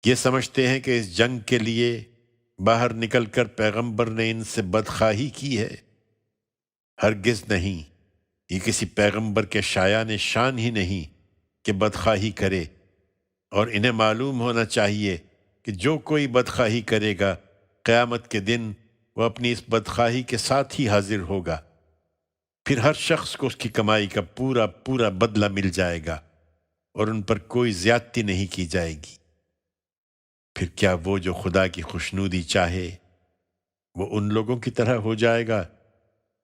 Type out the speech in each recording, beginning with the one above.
یہ سمجھتے ہیں کہ اس جنگ کے لیے باہر نکل کر پیغمبر نے ان سے بدخواہی کی ہے۔ ہرگز نہیں، یہ کسی پیغمبر کے شایان شان ہی نہیں کہ بدخواہی کرے، اور انہیں معلوم ہونا چاہیے کہ جو کوئی بدخواہی کرے گا قیامت کے دن وہ اپنی اس بدخواہی کے ساتھ ہی حاضر ہوگا، پھر ہر شخص کو اس کی کمائی کا پورا پورا بدلہ مل جائے گا اور ان پر کوئی زیادتی نہیں کی جائے گی۔ پھر کیا وہ جو خدا کی خوشنودی چاہے وہ ان لوگوں کی طرح ہو جائے گا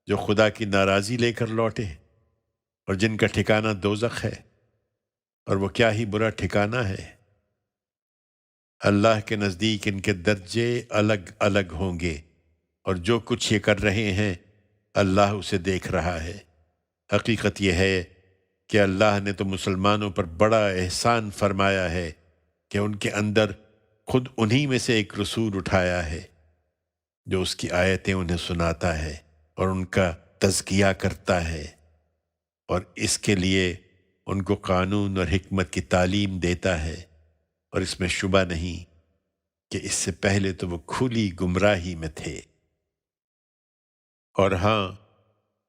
جو خدا کی ناراضی لے کر لوٹے اور جن کا ٹھکانہ دوزخ ہے، اور وہ کیا ہی برا ٹھکانہ ہے۔ اللہ کے نزدیک ان کے درجے الگ الگ ہوں گے، اور جو کچھ یہ کر رہے ہیں اللہ اسے دیکھ رہا ہے۔ حقیقت یہ ہے کہ اللہ نے تو مسلمانوں پر بڑا احسان فرمایا ہے کہ ان کے اندر خود انہی میں سے ایک رسول اٹھایا ہے جو اس کی آیتیں انہیں سناتا ہے اور ان کا تزکیہ کرتا ہے، اور اس کے لیے ان کو قانون اور حکمت کی تعلیم دیتا ہے، اور اس میں شبہ نہیں کہ اس سے پہلے تو وہ کھلی گمراہی میں تھے۔ اور ہاں،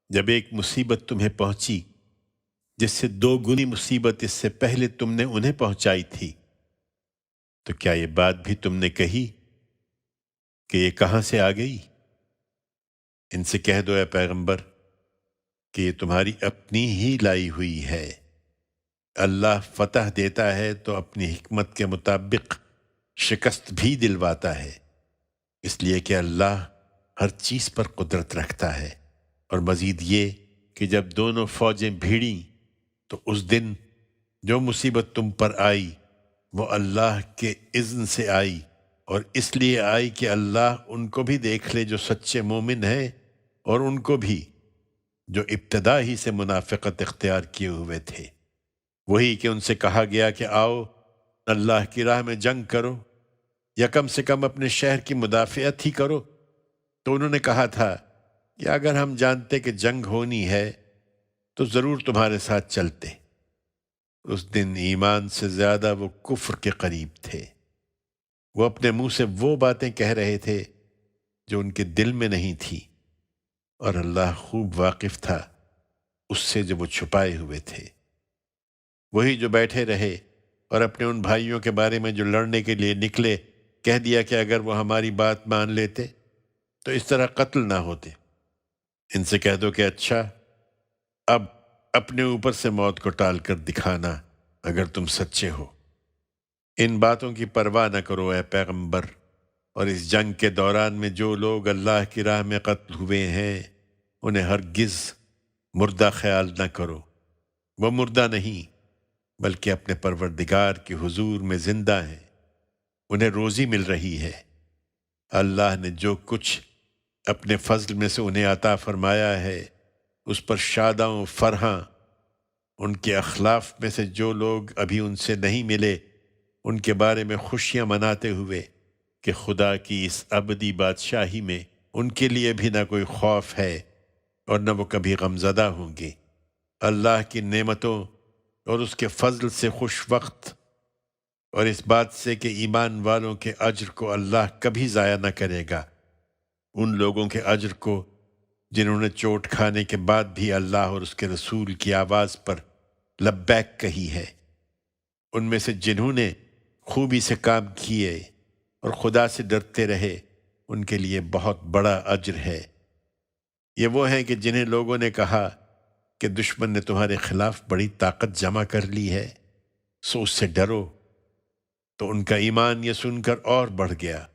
جب ایک مصیبت تمہیں پہنچی جس سے دو گنی مصیبت اس سے پہلے تم نے انہیں پہنچائی تھی، تو کیا یہ بات بھی تم نے کہی کہ یہ کہاں سے آ گئی؟ ان سے کہہ دو اے پیغمبر کہ یہ تمہاری اپنی ہی لائی ہوئی ہے۔ اللہ فتح دیتا ہے تو اپنی حکمت کے مطابق شکست بھی دلواتا ہے، اس لیے کہ اللہ ہر چیز پر قدرت رکھتا ہے۔ اور مزید یہ کہ جب دونوں فوجیں بھیڑیں تو اس دن جو مصیبت تم پر آئی وہ اللہ کے اذن سے آئی، اور اس لیے آئی کہ اللہ ان کو بھی دیکھ لے جو سچے مومن ہیں، اور ان کو بھی جو ابتدا ہی سے منافقت اختیار کیے ہوئے تھے۔ وہی کہ ان سے کہا گیا کہ آؤ اللہ کی راہ میں جنگ کرو، یا کم سے کم اپنے شہر کی مدافعت ہی کرو، تو انہوں نے کہا تھا کہ اگر ہم جانتے کہ جنگ ہونی ہے تو ضرور تمہارے ساتھ چلتے۔ اس دن ایمان سے زیادہ وہ کفر کے قریب تھے۔ وہ اپنے منہ سے وہ باتیں کہہ رہے تھے جو ان کے دل میں نہیں تھی، اور اللہ خوب واقف تھا اس سے جو وہ چھپائے ہوئے تھے۔ وہی جو بیٹھے رہے اور اپنے ان بھائیوں کے بارے میں جو لڑنے کے لیے نکلے کہہ دیا کہ اگر وہ ہماری بات مان لیتے تو اس طرح قتل نہ ہوتے۔ ان سے کہہ دو کہ اچھا، اب اپنے اوپر سے موت کو ٹال کر دکھانا اگر تم سچے ہو۔ ان باتوں کی پرواہ نہ کرو اے پیغمبر، اور اس جنگ کے دوران میں جو لوگ اللہ کی راہ میں قتل ہوئے ہیں انہیں ہرگز مردہ خیال نہ کرو۔ وہ مردہ نہیں بلکہ اپنے پروردگار کے حضور میں زندہ ہیں، انہیں روزی مل رہی ہے۔ اللہ نے جو کچھ اپنے فضل میں سے انہیں عطا فرمایا ہے اس پر شاداں و فرحاں۔ ان کے اخلاف میں سے جو لوگ ابھی ان سے نہیں ملے ان کے بارے میں خوشیاں مناتے ہوئے کہ خدا کی اس ابدی بادشاہی میں ان کے لیے بھی نہ کوئی خوف ہے اور نہ وہ کبھی غمزدہ ہوں گے۔ اللہ کی نعمتوں اور اس کے فضل سے خوش وقت، اور اس بات سے کہ ایمان والوں کے اجر کو اللہ کبھی ضائع نہ کرے گا، ان لوگوں کے اجر کو جنہوں نے چوٹ کھانے کے بعد بھی اللہ اور اس کے رسول کی آواز پر لبیک کہی ہے، ان میں سے جنہوں نے خوبی سے کام کیے اور خدا سے ڈرتے رہے، ان کے لیے بہت بڑا اجر ہے۔ یہ وہ ہیں کہ جنہیں لوگوں نے کہا کہ دشمن نے تمہارے خلاف بڑی طاقت جمع کر لی ہے سو اس سے ڈرو، تو ان کا ایمان یہ سن کر اور بڑھ گیا،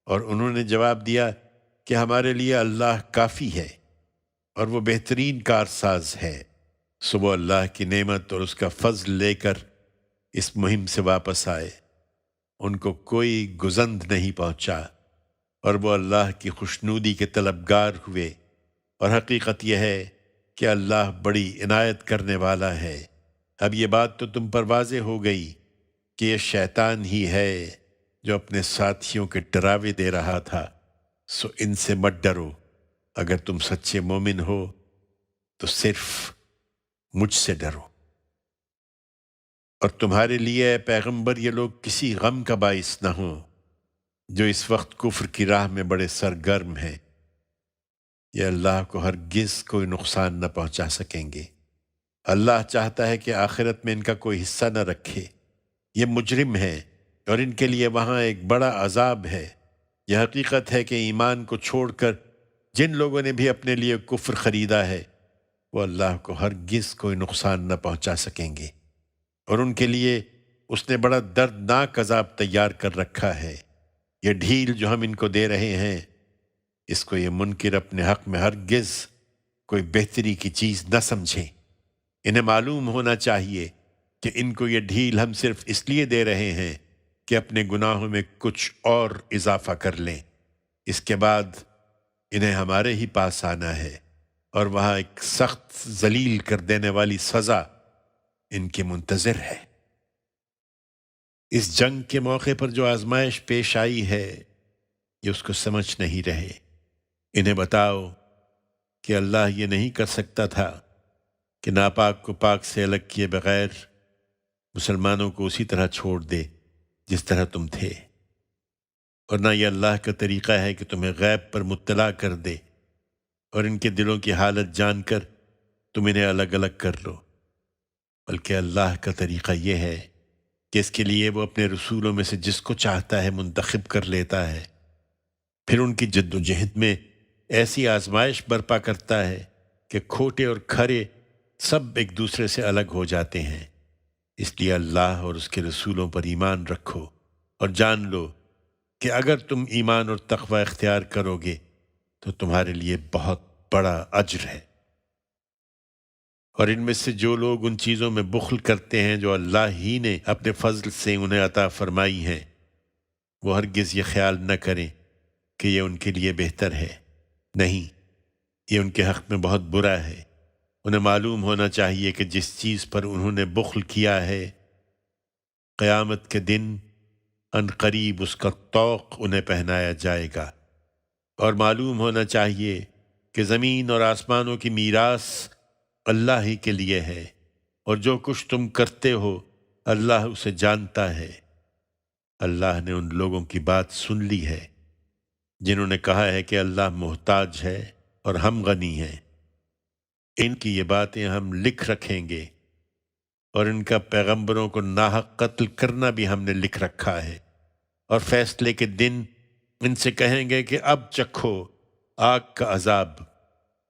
اور انہوں نے جواب دیا کہ ہمارے لیے اللہ کافی ہے اور وہ بہترین کارساز ہے۔ سو وہ اللہ کی نعمت اور اس کا فضل لے کر اس مہم سے واپس آئے، ان کو کوئی گزند نہیں پہنچا، اور وہ اللہ کی خوشنودی کے طلبگار ہوئے، اور حقیقت یہ ہے کہ اللہ بڑی عنایت کرنے والا ہے۔ اب یہ بات تو تم پر واضح ہو گئی کہ یہ شیطان ہی ہے جو اپنے ساتھیوں کے ڈراوے دے رہا تھا، سو ان سے مت ڈرو۔ اگر تم سچے مومن ہو تو صرف مجھ سے ڈرو۔ اور تمہارے لیے اے پیغمبر یہ لوگ کسی غم کا باعث نہ ہوں جو اس وقت کفر کی راہ میں بڑے سرگرم ہیں، یہ اللہ کو ہرگز کوئی نقصان نہ پہنچا سکیں گے۔ اللہ چاہتا ہے کہ آخرت میں ان کا کوئی حصہ نہ رکھے، یہ مجرم ہیں اور ان کے لیے وہاں ایک بڑا عذاب ہے۔ یہ حقیقت ہے کہ ایمان کو چھوڑ کر جن لوگوں نے بھی اپنے لیے کفر خریدا ہے وہ اللہ کو ہرگز کوئی نقصان نہ پہنچا سکیں گے، اور ان کے لیے اس نے بڑا دردناک عذاب تیار کر رکھا ہے۔ یہ ڈھیل جو ہم ان کو دے رہے ہیں، اس کو یہ منکر اپنے حق میں ہرگز کوئی بہتری کی چیز نہ سمجھیں۔ انہیں معلوم ہونا چاہیے کہ ان کو یہ ڈھیل ہم صرف اس لیے دے رہے ہیں کہ اپنے گناہوں میں کچھ اور اضافہ کر لیں، اس کے بعد انہیں ہمارے ہی پاس آنا ہے، اور وہاں ایک سخت ذلیل کر دینے والی سزا ان کے منتظر ہے۔ اس جنگ کے موقع پر جو آزمائش پیش آئی ہے یہ اس کو سمجھ نہیں رہے۔ انہیں بتاؤ کہ اللہ یہ نہیں کر سکتا تھا کہ ناپاک کو پاک سے الگ کیے بغیر مسلمانوں کو اسی طرح چھوڑ دے جس طرح تم تھے، اور نہ یہ اللہ کا طریقہ ہے کہ تمہیں غیب پر مطلع کر دے اور ان کے دلوں کی حالت جان کر تم انہیں الگ الگ کر لو، بلکہ اللہ کا طریقہ یہ ہے کہ اس کے لیے وہ اپنے رسولوں میں سے جس کو چاہتا ہے منتخب کر لیتا ہے، پھر ان کی جد و جہد میں ایسی آزمائش برپا کرتا ہے کہ کھوٹے اور کھرے سب ایک دوسرے سے الگ ہو جاتے ہیں۔ اس لیے اللہ اور اس کے رسولوں پر ایمان رکھو اور جان لو کہ اگر تم ایمان اور تقوی اختیار کرو گے تو تمہارے لیے بہت بڑا اجر ہے۔ اور ان میں سے جو لوگ ان چیزوں میں بخل کرتے ہیں جو اللہ ہی نے اپنے فضل سے انہیں عطا فرمائی ہیں، وہ ہرگز یہ خیال نہ کریں کہ یہ ان کے لیے بہتر ہے، نہیں، یہ ان کے حق میں بہت برا ہے۔ انہیں معلوم ہونا چاہیے کہ جس چیز پر انہوں نے بخل کیا ہے، قیامت کے دن ان قریب اس کا طوق انہیں پہنایا جائے گا، اور معلوم ہونا چاہیے کہ زمین اور آسمانوں کی میراث اللہ ہی کے لیے ہے، اور جو کچھ تم کرتے ہو اللہ اسے جانتا ہے۔ اللہ نے ان لوگوں کی بات سن لی ہے جنہوں نے کہا ہے کہ اللہ محتاج ہے اور ہم غنی ہیں۔ ان کی یہ باتیں ہم لکھ رکھیں گے، اور ان کا پیغمبروں کو ناحق قتل کرنا بھی ہم نے لکھ رکھا ہے، اور فیصلے کے دن ان سے کہیں گے کہ اب چکھو آگ کا عذاب،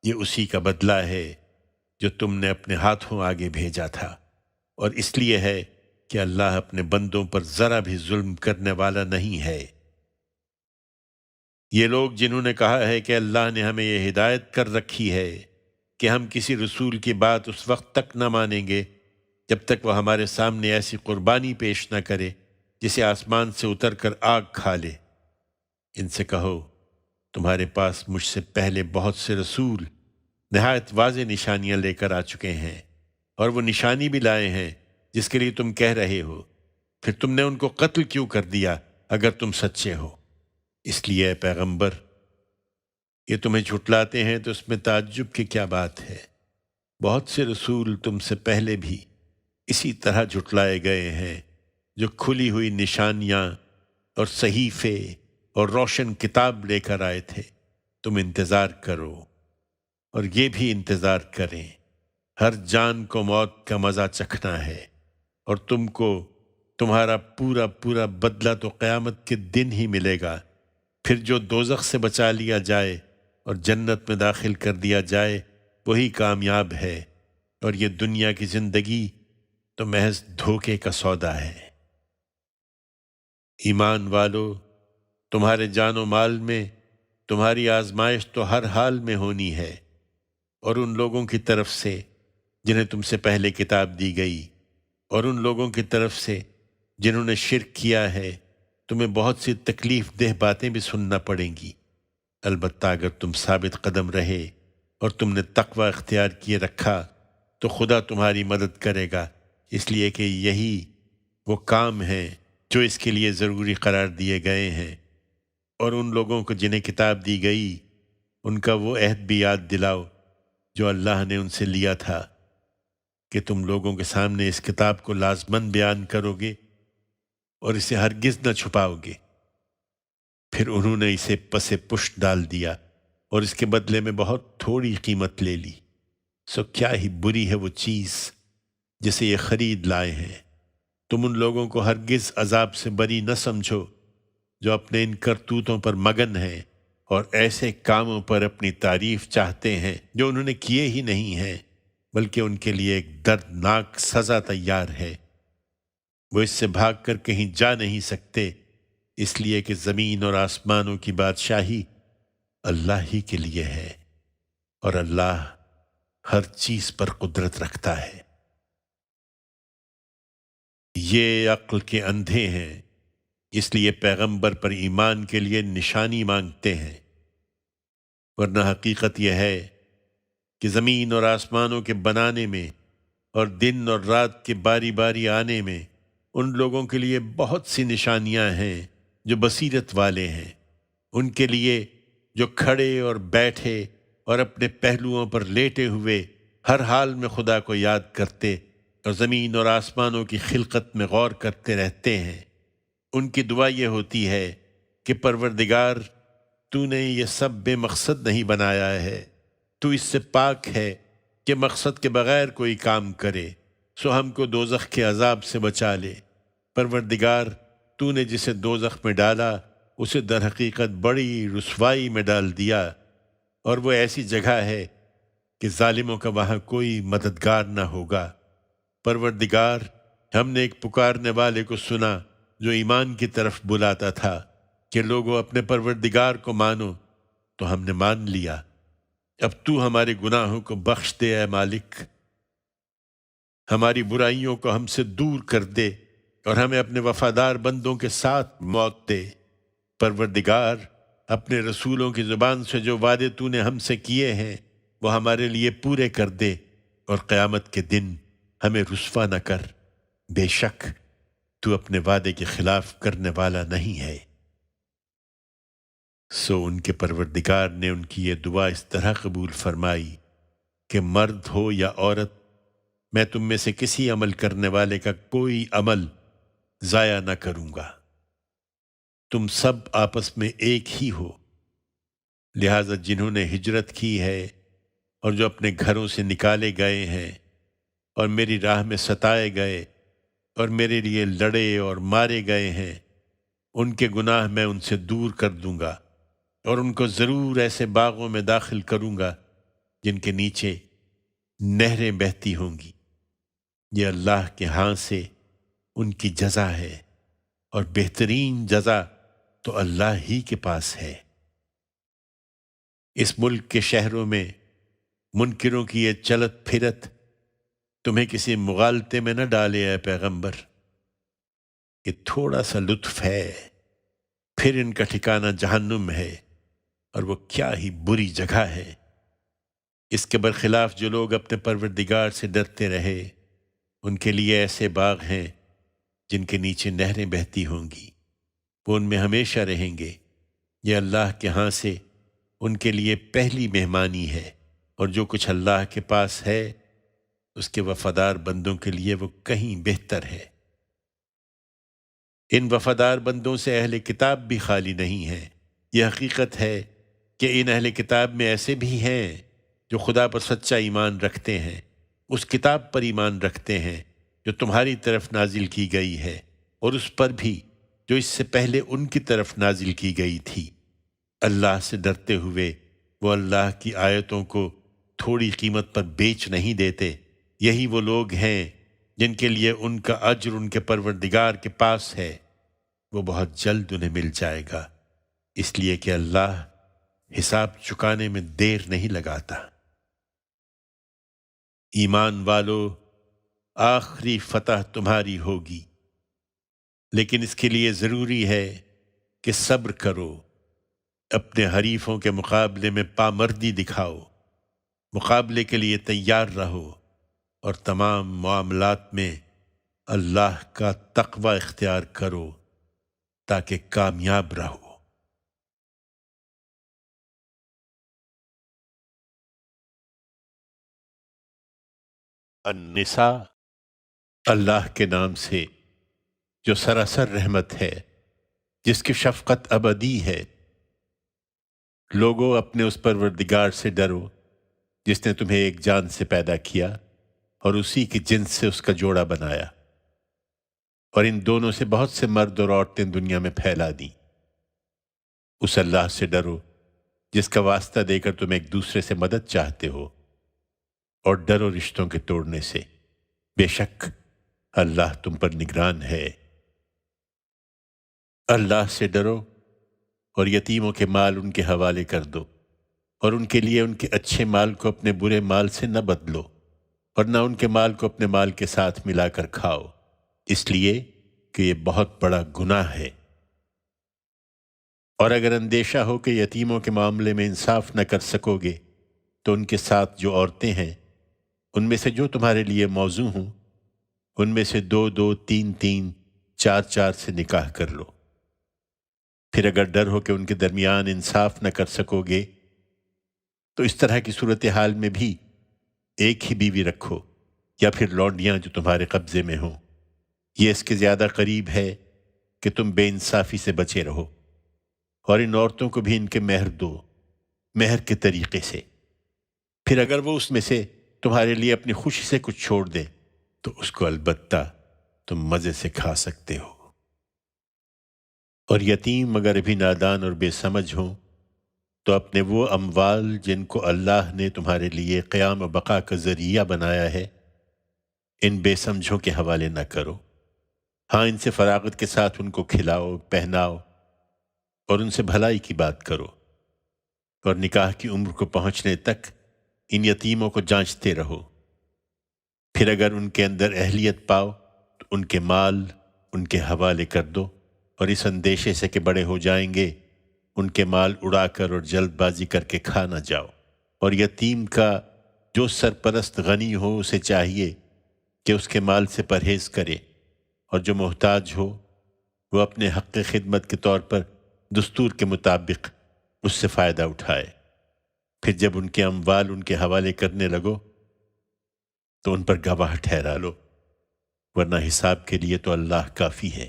یہ اسی کا بدلہ ہے جو تم نے اپنے ہاتھوں آگے بھیجا تھا، اور اس لیے ہے کہ اللہ اپنے بندوں پر ذرا بھی ظلم کرنے والا نہیں ہے۔ یہ لوگ جنہوں نے کہا ہے کہ اللہ نے ہمیں یہ ہدایت کر رکھی ہے کہ ہم کسی رسول کی بات اس وقت تک نہ مانیں گے جب تک وہ ہمارے سامنے ایسی قربانی پیش نہ کرے جسے آسمان سے اتر کر آگ کھا لے، ان سے کہو تمہارے پاس مجھ سے پہلے بہت سے رسول نہایت واضح نشانیاں لے کر آ چکے ہیں، اور وہ نشانی بھی لائے ہیں جس کے لیے تم کہہ رہے ہو، پھر تم نے ان کو قتل کیوں کر دیا اگر تم سچے ہو؟ اس لیے اے پیغمبر، یہ تمہیں جھٹلاتے ہیں تو اس میں تعجب کی کیا بات ہے؟ بہت سے رسول تم سے پہلے بھی اسی طرح جھٹلائے گئے ہیں، جو کھلی ہوئی نشانیاں اور صحیفے اور روشن کتاب لے کر آئے تھے۔ تم انتظار کرو اور یہ بھی انتظار کریں، ہر جان کو موت کا مزہ چکھنا ہے، اور تم کو تمہارا پورا پورا بدلہ تو قیامت کے دن ہی ملے گا۔ پھر جو دوزخ سے بچا لیا جائے اور جنت میں داخل کر دیا جائے وہی کامیاب ہے، اور یہ دنیا کی زندگی تو محض دھوکے کا سودا ہے۔ ایمان والو، تمہارے جان و مال میں تمہاری آزمائش تو ہر حال میں ہونی ہے، اور ان لوگوں کی طرف سے جنہیں تم سے پہلے کتاب دی گئی، اور ان لوگوں کی طرف سے جنہوں نے شرک کیا ہے، تمہیں بہت سی تکلیف دہ باتیں بھی سننا پڑیں گی۔ البتہ اگر تم ثابت قدم رہے اور تم نے تقوی اختیار کیے رکھا تو خدا تمہاری مدد کرے گا، اس لیے کہ یہی وہ کام ہیں جو اس کے لیے ضروری قرار دیے گئے ہیں۔ اور ان لوگوں کو جنہیں کتاب دی گئی ان کا وہ عہد بھی یاد دلاؤ جو اللہ نے ان سے لیا تھا، کہ تم لوگوں کے سامنے اس کتاب کو لازماً بیان کرو گے اور اسے ہرگز نہ چھپاؤ گے۔ پھر انہوں نے اسے پس پشت ڈال دیا اور اس کے بدلے میں بہت تھوڑی قیمت لے لی۔ سو کیا ہی بری ہے وہ چیز جسے یہ خرید لائے ہیں۔ تم ان لوگوں کو ہرگز عذاب سے بری نہ سمجھو جو اپنے ان کرتوتوں پر مگن ہیں اور ایسے کاموں پر اپنی تعریف چاہتے ہیں جو انہوں نے کیے ہی نہیں ہیں، بلکہ ان کے لیے ایک دردناک سزا تیار ہے۔ وہ اس سے بھاگ کر کہیں جا نہیں سکتے، اس لیے کہ زمین اور آسمانوں کی بادشاہی اللہ ہی کے لیے ہے، اور اللہ ہر چیز پر قدرت رکھتا ہے۔ یہ عقل کے اندھے ہیں، اس لیے پیغمبر پر ایمان کے لیے نشانی مانگتے ہیں، ورنہ حقیقت یہ ہے کہ زمین اور آسمانوں کے بنانے میں اور دن اور رات کے باری باری آنے میں ان لوگوں کے لیے بہت سی نشانیاں ہیں جو بصیرت والے ہیں، ان کے لیے جو کھڑے اور بیٹھے اور اپنے پہلوؤں پر لیٹے ہوئے ہر حال میں خدا کو یاد کرتے اور زمین اور آسمانوں کی خلقت میں غور کرتے رہتے ہیں۔ ان کی دعا یہ ہوتی ہے کہ پروردگار، تو نے یہ سب بے مقصد نہیں بنایا ہے، تو اس سے پاک ہے کہ مقصد کے بغیر کوئی کام کرے، سو ہم کو دوزخ کے عذاب سے بچا لے۔ پروردگار، تو نے جسے دوزخ میں ڈالا اسے در حقیقت بڑی رسوائی میں ڈال دیا، اور وہ ایسی جگہ ہے کہ ظالموں کا وہاں کوئی مددگار نہ ہوگا۔ پروردگار، ہم نے ایک پکارنے والے کو سنا جو ایمان کی طرف بلاتا تھا کہ لوگوں اپنے پروردگار کو مانو، تو ہم نے مان لیا۔ اب تو ہمارے گناہوں کو بخش دے اے مالک، ہماری برائیوں کو ہم سے دور کر دے اور ہمیں اپنے وفادار بندوں کے ساتھ موت دے۔ پروردگار، اپنے رسولوں کی زبان سے جو وعدے تو نے ہم سے کیے ہیں وہ ہمارے لیے پورے کر دے، اور قیامت کے دن ہمیں رسوا نہ کر، بے شک تو اپنے وعدے کے خلاف کرنے والا نہیں ہے۔ سو ان کے پروردگار نے ان کی یہ دعا اس طرح قبول فرمائی کہ مرد ہو یا عورت، میں تم میں سے کسی عمل کرنے والے کا کوئی عمل ضائع نہ کروں گا۔ تم سب آپس میں ایک ہی ہو، لہذا جنہوں نے ہجرت کی ہے اور جو اپنے گھروں سے نکالے گئے ہیں اور میری راہ میں ستائے گئے اور میرے لیے لڑے اور مارے گئے ہیں، ان کے گناہ میں ان سے دور کر دوں گا، اور ان کو ضرور ایسے باغوں میں داخل کروں گا جن کے نیچے نہریں بہتی ہوں گی۔ یہ اللہ کے ہاں سے ان کی جزا ہے، اور بہترین جزا تو اللہ ہی کے پاس ہے۔ اس ملک کے شہروں میں منکروں کی یہ چلت پھرت تمہیں کسی مغالطے میں نہ ڈالے اے پیغمبر، یہ تھوڑا سا لطف ہے، پھر ان کا ٹھکانہ جہنم ہے، اور وہ کیا ہی بری جگہ ہے۔ اس کے برخلاف جو لوگ اپنے پروردگار سے ڈرتے رہے، ان کے لیے ایسے باغ ہیں جن کے نیچے نہریں بہتی ہوں گی، وہ ان میں ہمیشہ رہیں گے۔ یہ اللہ کے ہاں سے ان کے لیے پہلی مہمانی ہے، اور جو کچھ اللہ کے پاس ہے اس کے وفادار بندوں کے لیے وہ کہیں بہتر ہے۔ ان وفادار بندوں سے اہل کتاب بھی خالی نہیں ہیں۔ یہ حقیقت ہے کہ ان اہل کتاب میں ایسے بھی ہیں جو خدا پر سچا ایمان رکھتے ہیں، اس کتاب پر ایمان رکھتے ہیں جو تمہاری طرف نازل کی گئی ہے، اور اس پر بھی جو اس سے پہلے ان کی طرف نازل کی گئی تھی۔ اللہ سے ڈرتے ہوئے وہ اللہ کی آیتوں کو تھوڑی قیمت پر بیچ نہیں دیتے۔ یہی وہ لوگ ہیں جن کے لیے ان کا اجر ان کے پروردگار کے پاس ہے، وہ بہت جلد انہیں مل جائے گا، اس لیے کہ اللہ حساب چکانے میں دیر نہیں لگاتا۔ ایمان والو، آخری فتح تمہاری ہوگی، لیکن اس کے لیے ضروری ہے کہ صبر کرو، اپنے حریفوں کے مقابلے میں پامردی دکھاؤ، مقابلے کے لیے تیار رہو، اور تمام معاملات میں اللہ کا تقوی اختیار کرو تاکہ کامیاب رہو۔ النساء اللہ کے نام سے جو سراسر رحمت ہے، جس کی شفقت ابدی ہے۔ لوگوں اپنے اس پروردگار سے ڈرو جس نے تمہیں ایک جان سے پیدا کیا اور اسی کی جنس سے اس کا جوڑا بنایا، اور ان دونوں سے بہت سے مرد اور عورتیں دنیا میں پھیلا دیں۔ اس اللہ سے ڈرو جس کا واسطہ دے کر تم ایک دوسرے سے مدد چاہتے ہو، اور ڈرو رشتوں کے توڑنے سے، بے شک اللہ تم پر نگران ہے۔ اللہ سے ڈرو اور یتیموں کے مال ان کے حوالے کر دو، اور ان کے لیے ان کے اچھے مال کو اپنے برے مال سے نہ بدلو، اور نہ ان کے مال کو اپنے مال کے ساتھ ملا کر کھاؤ، اس لیے کہ یہ بہت بڑا گناہ ہے۔ اور اگر اندیشہ ہو کہ یتیموں کے معاملے میں انصاف نہ کر سکو گے تو ان کے ساتھ جو عورتیں ہیں ان میں سے جو تمہارے لیے موزوں ہوں، ان میں سے 2 3 3 4 4 سے نکاح کر لو۔ پھر اگر ڈر ہو کہ ان کے درمیان انصاف نہ کر سکو گے تو اس طرح کی صورتحال میں بھی ایک ہی بیوی رکھو، یا پھر لونڈیاں جو تمہارے قبضے میں ہوں۔ یہ اس کے زیادہ قریب ہے کہ تم بے انصافی سے بچے رہو، اور ان عورتوں کو بھی ان کے مہر دو، مہر کے طریقے سے۔ پھر اگر وہ اس میں سے تمہارے لیے اپنی خوشی سے کچھ چھوڑ دے تو اس کو البتہ تم مزے سے کھا سکتے ہو۔ اور یتیم اگر بھی نادان اور بے سمجھ ہوں تو اپنے وہ اموال جن کو اللہ نے تمہارے لیے قیام و بقا کا ذریعہ بنایا ہے، ان بے سمجھوں کے حوالے نہ کرو۔ ہاں، ان سے فراغت کے ساتھ ان کو کھلاؤ، پہناؤ، اور ان سے بھلائی کی بات کرو، اور نکاح کی عمر کو پہنچنے تک ان یتیموں کو جانچتے رہو۔ پھر اگر ان کے اندر اہلیت پاؤ تو ان کے مال ان کے حوالے کر دو، اور اس اندیشے سے کہ بڑے ہو جائیں گے ان کے مال اڑا کر اور جلد بازی کر کے کھا نہ جاؤ۔ اور یتیم کا جو سرپرست غنی ہو اسے چاہیے کہ اس کے مال سے پرہیز کرے، اور جو محتاج ہو وہ اپنے حق خدمت کے طور پر دستور کے مطابق اس سے فائدہ اٹھائے۔ پھر جب ان کے اموال ان کے حوالے کرنے لگو تو ان پر گواہ ٹھہرا لو، ورنہ حساب کے لیے تو اللہ کافی ہے۔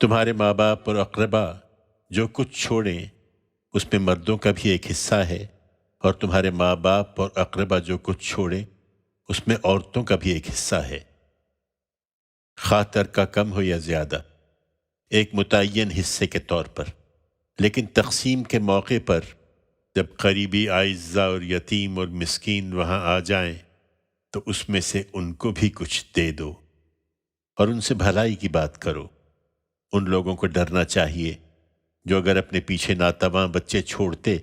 تمہارے ماں باپ اور اقربا جو کچھ چھوڑیں اس میں مردوں کا بھی ایک حصہ ہے، اور تمہارے ماں باپ اور اقربا جو کچھ چھوڑیں اس میں عورتوں کا بھی ایک حصہ ہے، خواہ ترکہ کم ہو یا زیادہ، ایک متعین حصے کے طور پر۔ لیکن تقسیم کے موقع پر جب قریبی اعزا اور یتیم اور مسکین وہاں آ جائیں تو اس میں سے ان کو بھی کچھ دے دو، اور ان سے بھلائی کی بات کرو۔ ان لوگوں کو ڈرنا چاہیے جو اگر اپنے پیچھے ناتواں بچے چھوڑتے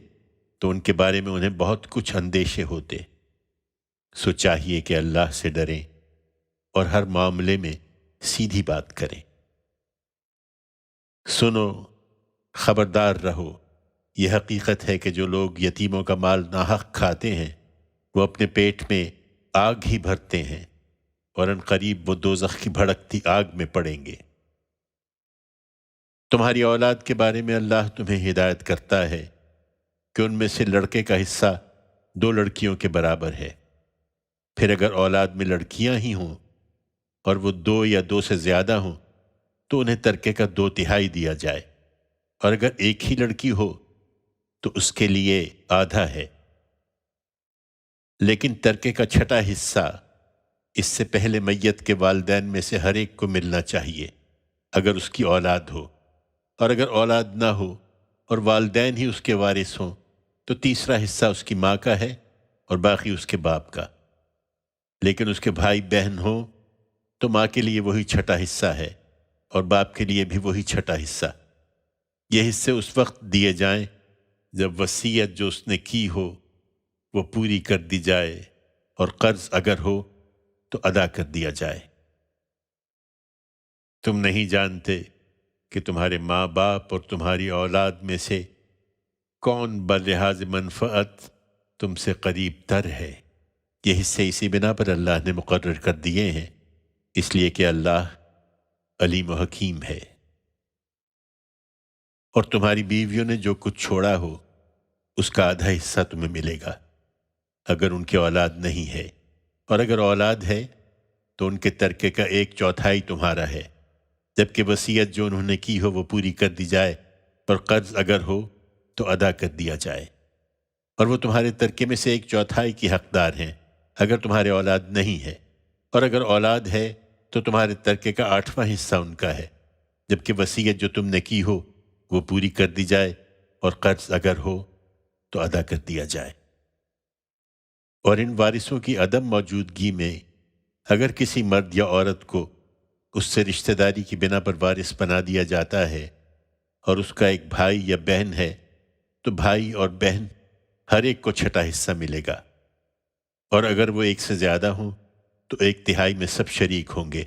تو ان کے بارے میں انہیں بہت کچھ اندیشے ہوتے۔ سو چاہیے کہ اللہ سے ڈریں اور ہر معاملے میں سیدھی بات کریں۔ سنو، خبردار رہو، یہ حقیقت ہے کہ جو لوگ یتیموں کا مال ناحق کھاتے ہیں وہ اپنے پیٹ میں آگ ہی بھرتے ہیں، اور ان قریب وہ دوزخ کی بھڑکتی آگ میں پڑیں گے۔ تمہاری اولاد کے بارے میں اللہ تمہیں ہدایت کرتا ہے کہ ان میں سے لڑکے کا حصہ 2 لڑکیوں کے برابر ہے۔ پھر اگر اولاد میں لڑکیاں ہی ہوں اور وہ 2 یا 2 سے زیادہ ہوں تو انہیں ترکے کا 2/3 دیا جائے، اور اگر ایک ہی لڑکی ہو تو اس کے لیے آدھا ہے۔ لیکن ترکے کا 6واں حصہ اس سے پہلے میت کے والدین میں سے ہر ایک کو ملنا چاہیے اگر اس کی اولاد ہو، اور اگر اولاد نہ ہو اور والدین ہی اس کے وارث ہوں تو تیسرا حصہ اس کی ماں کا ہے اور باقی اس کے باپ کا۔ لیکن اس کے بھائی بہن ہوں تو ماں کے لیے وہی 6واں حصہ ہے اور باپ کے لیے بھی وہی 6واں حصہ۔ یہ حصے اس وقت دیے جائیں جب وصیت جو اس نے کی ہو وہ پوری کر دی جائے، اور قرض اگر ہو تو ادا کر دیا جائے۔ تم نہیں جانتے کہ تمہارے ماں باپ اور تمہاری اولاد میں سے کون بلحاظ منفعت تم سے قریب تر ہے۔ یہ حصے اسی بنا پر اللہ نے مقرر کر دیے ہیں، اس لیے کہ اللہ علیم و حکیم ہے۔ اور تمہاری بیویوں نے جو کچھ چھوڑا ہو اس کا آدھا حصہ تمہیں ملے گا اگر ان کی اولاد نہیں ہے، اور اگر اولاد ہے تو ان کے ترکے کا 1/4 تمہارا ہے، جبکہ وصیت جو انہوں نے کی ہو وہ پوری کر دی جائے، اور قرض اگر ہو تو ادا کر دیا جائے، اور وہ تمہارے ترکے میں سے 1/4 کی حقدار ہیں اگر تمہارے اولاد نہیں ہے، اور اگر اولاد ہے تو تمہارے ترکے کا 8واں حصہ ان کا ہے، جبکہ وصیت جو تم نے کی ہو وہ پوری کر دی جائے، اور قرض اگر ہو تو ادا کر دیا جائے۔ اور ان وارثوں کی عدم موجودگی میں اگر کسی مرد یا عورت کو اس سے رشتہ داری کی بنا پر وارث بنا دیا جاتا ہے اور اس کا ایک بھائی یا بہن ہے، تو بھائی اور بہن ہر ایک کو 6واں حصہ ملے گا، اور اگر وہ ایک سے زیادہ ہوں تو 1/3 میں سب شریک ہوں گے،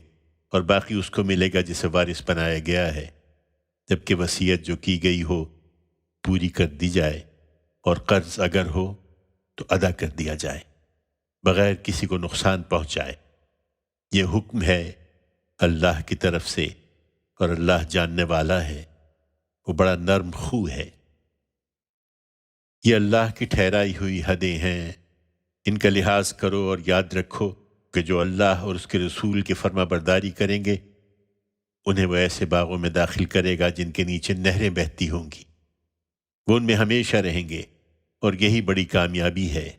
اور باقی اس کو ملے گا جسے وارث بنایا گیا ہے، جبکہ وصیت جو کی گئی ہو پوری کر دی جائے، اور قرض اگر ہو تو ادا کر دیا جائے بغیر کسی کو نقصان پہنچائے۔ یہ حکم ہے اللہ کی طرف سے، اور اللہ جاننے والا ہے، وہ بڑا نرم خو ہے۔ یہ اللہ کی ٹھہرائی ہوئی حدیں ہیں، ان کا لحاظ کرو اور یاد رکھو کہ جو اللہ اور اس کے رسول کی فرما برداری کریں گے انہیں وہ ایسے باغوں میں داخل کرے گا جن کے نیچے نہریں بہتی ہوں گی، وہ ان میں ہمیشہ رہیں گے، اور یہی بڑی کامیابی ہے۔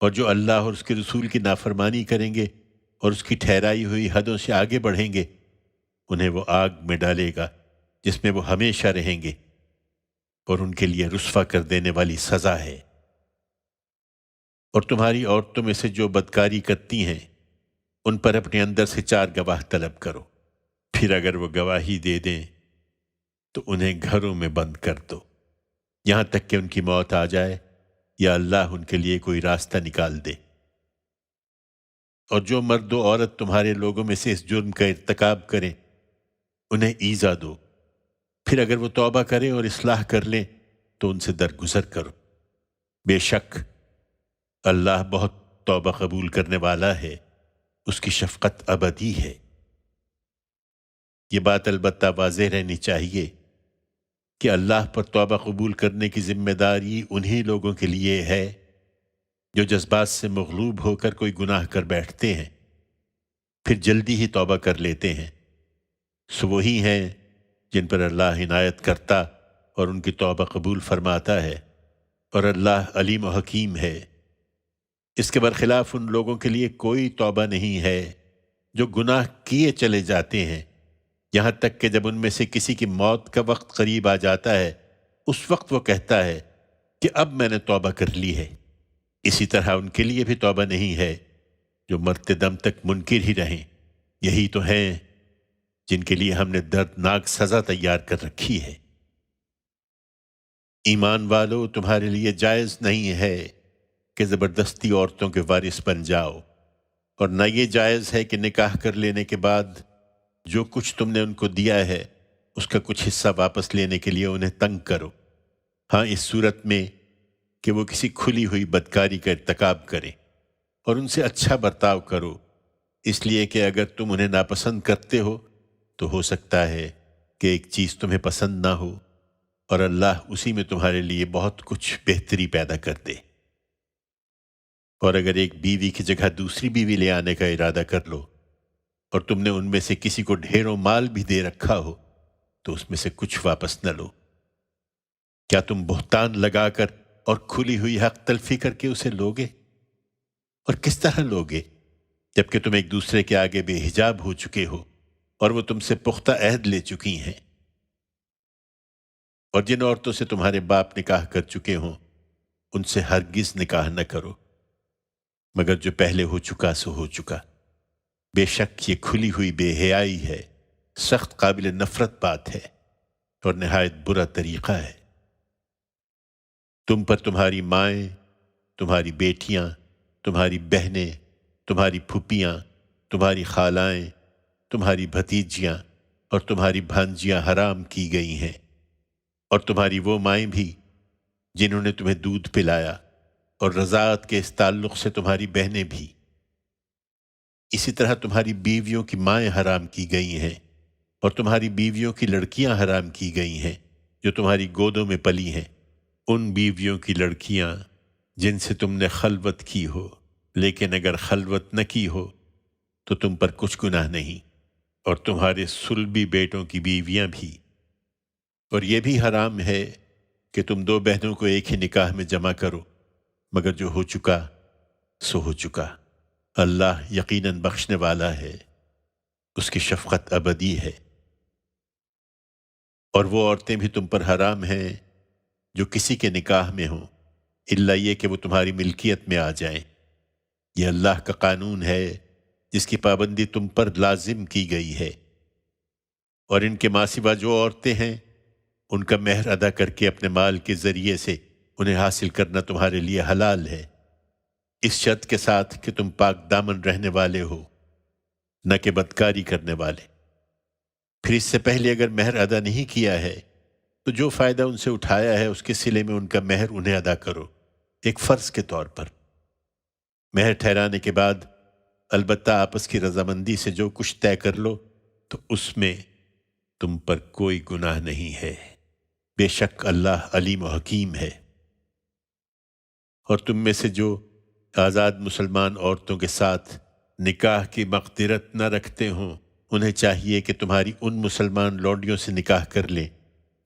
اور جو اللہ اور اس کے رسول کی نافرمانی کریں گے اور اس کی ٹھہرائی ہوئی حدوں سے آگے بڑھیں گے انہیں وہ آگ میں ڈالے گا جس میں وہ ہمیشہ رہیں گے، اور ان کے لیے رسوا کر دینے والی سزا ہے۔ اور تمہاری عورتوں میں سے جو بدکاری کرتی ہیں ان پر اپنے اندر سے 4 گواہ طلب کرو، پھر اگر وہ گواہی دے دیں تو انہیں گھروں میں بند کر دو یہاں تک کہ ان کی موت آ جائے یا اللہ ان کے لیے کوئی راستہ نکال دے۔ اور جو مرد و عورت تمہارے لوگوں میں سے اس جرم کا ارتکاب کریں انہیں ایذا دو، پھر اگر وہ توبہ کریں اور اصلاح کر لیں تو ان سے درگزر کرو، بے شک اللہ بہت توبہ قبول کرنے والا ہے، اس کی شفقت ابدی ہے۔ یہ بات البتہ واضح رہنی چاہیے کہ اللہ پر توبہ قبول کرنے کی ذمہ داری انہی لوگوں کے لیے ہے جو جذبات سے مغلوب ہو کر کوئی گناہ کر بیٹھتے ہیں پھر جلدی ہی توبہ کر لیتے ہیں، سو وہی ہیں جن پر اللہ عنایت کرتا اور ان کی توبہ قبول فرماتا ہے، اور اللہ علیم و حکیم ہے۔ اس کے برخلاف ان لوگوں کے لیے کوئی توبہ نہیں ہے جو گناہ کیے چلے جاتے ہیں یہاں تک کہ جب ان میں سے کسی کی موت کا وقت قریب آ جاتا ہے اس وقت وہ کہتا ہے کہ اب میں نے توبہ کر لی ہے۔ اسی طرح ان کے لیے بھی توبہ نہیں ہے جو مرتے دم تک منکر ہی رہیں، یہی تو ہیں جن کے لیے ہم نے دردناک سزا تیار کر رکھی ہے۔ ایمان والو، تمہارے لیے جائز نہیں ہے کہ زبردستی عورتوں کے وارث بن جاؤ، اور نہ یہ جائز ہے کہ نکاح کر لینے کے بعد جو کچھ تم نے ان کو دیا ہے اس کا کچھ حصہ واپس لینے کے لیے انہیں تنگ کرو، ہاں اس صورت میں کہ وہ کسی کھلی ہوئی بدکاری کا ارتکاب کریں، اور ان سے اچھا برتاؤ کرو، اس لیے کہ اگر تم انہیں ناپسند کرتے ہو تو ہو سکتا ہے کہ ایک چیز تمہیں پسند نہ ہو اور اللہ اسی میں تمہارے لیے بہت کچھ بہتری پیدا کر دے۔ اور اگر ایک بیوی کی جگہ دوسری بیوی لے آنے کا ارادہ کر لو اور تم نے ان میں سے کسی کو ڈھیروں مال بھی دے رکھا ہو تو اس میں سے کچھ واپس نہ لو، کیا تم بہتان لگا کر اور کھلی ہوئی حق تلفی کر کے اسے لوگے؟ اور کس طرح لوگے جبکہ تم ایک دوسرے کے آگے بے حجاب ہو چکے ہو اور وہ تم سے پختہ عہد لے چکی ہیں؟ اور جن عورتوں سے تمہارے باپ نکاح کر چکے ہوں ان سے ہرگز نکاح نہ کرو مگر جو پہلے ہو چکا سو ہو چکا، بے شک یہ کھلی ہوئی بے حیائی ہے، سخت قابل نفرت بات ہے اور نہایت برا طریقہ ہے۔ تم پر تمہاری مائیں، تمہاری بیٹیاں، تمہاری بہنیں، تمہاری پھوپھیاں، تمہاری خالائیں، تمہاری بھتیجیاں اور تمہاری بھانجیاں حرام کی گئی ہیں، اور تمہاری وہ مائیں بھی جنہوں نے تمہیں دودھ پلایا، اور رضاعت کے اس تعلق سے تمہاری بہنیں بھی۔ اسی طرح تمہاری بیویوں کی مائیں حرام کی گئی ہیں، اور تمہاری بیویوں کی لڑکیاں حرام کی گئی ہیں جو تمہاری گودوں میں پلی ہیں، ان بیویوں کی لڑکیاں جن سے تم نے خلوت کی ہو، لیکن اگر خلوت نہ کی ہو تو تم پر کچھ گناہ نہیں، اور تمہارے صلبی بیٹوں کی بیویاں بھی۔ اور یہ بھی حرام ہے کہ تم دو بہنوں کو ایک ہی نکاح میں جمع کرو، مگر جو ہو چکا سو ہو چکا۔ اللہ یقیناً بخشنے والا ہے، اس کی شفقت ابدی ہے۔ اور وہ عورتیں بھی تم پر حرام ہیں جو کسی کے نکاح میں ہوں، الا یہ کہ وہ تمہاری ملکیت میں آ جائیں۔ یہ اللہ کا قانون ہے جس کی پابندی تم پر لازم کی گئی ہے۔ اور ان کے ماں سوا جو عورتیں ہیں ان کا مہر ادا کر کے اپنے مال کے ذریعے سے انہیں حاصل کرنا تمہارے لیے حلال ہے، اس شرط کے ساتھ کہ تم پاک دامن رہنے والے ہو، نہ کہ بدکاری کرنے والے۔ پھر اس سے پہلے اگر مہر ادا نہیں کیا ہے تو جو فائدہ ان سے اٹھایا ہے اس کے صلے میں ان کا مہر انہیں ادا کرو، ایک فرض کے طور پر۔ مہر ٹھہرانے کے بعد البتہ آپس کی رضامندی سے جو کچھ طے کر لو تو اس میں تم پر کوئی گناہ نہیں ہے، بے شک اللہ علیم و حکیم ہے۔ اور تم میں سے جو آزاد مسلمان عورتوں کے ساتھ نکاح کی مقدرت نہ رکھتے ہوں، انہیں چاہیے کہ تمہاری ان مسلمان لونڈیوں سے نکاح کر لیں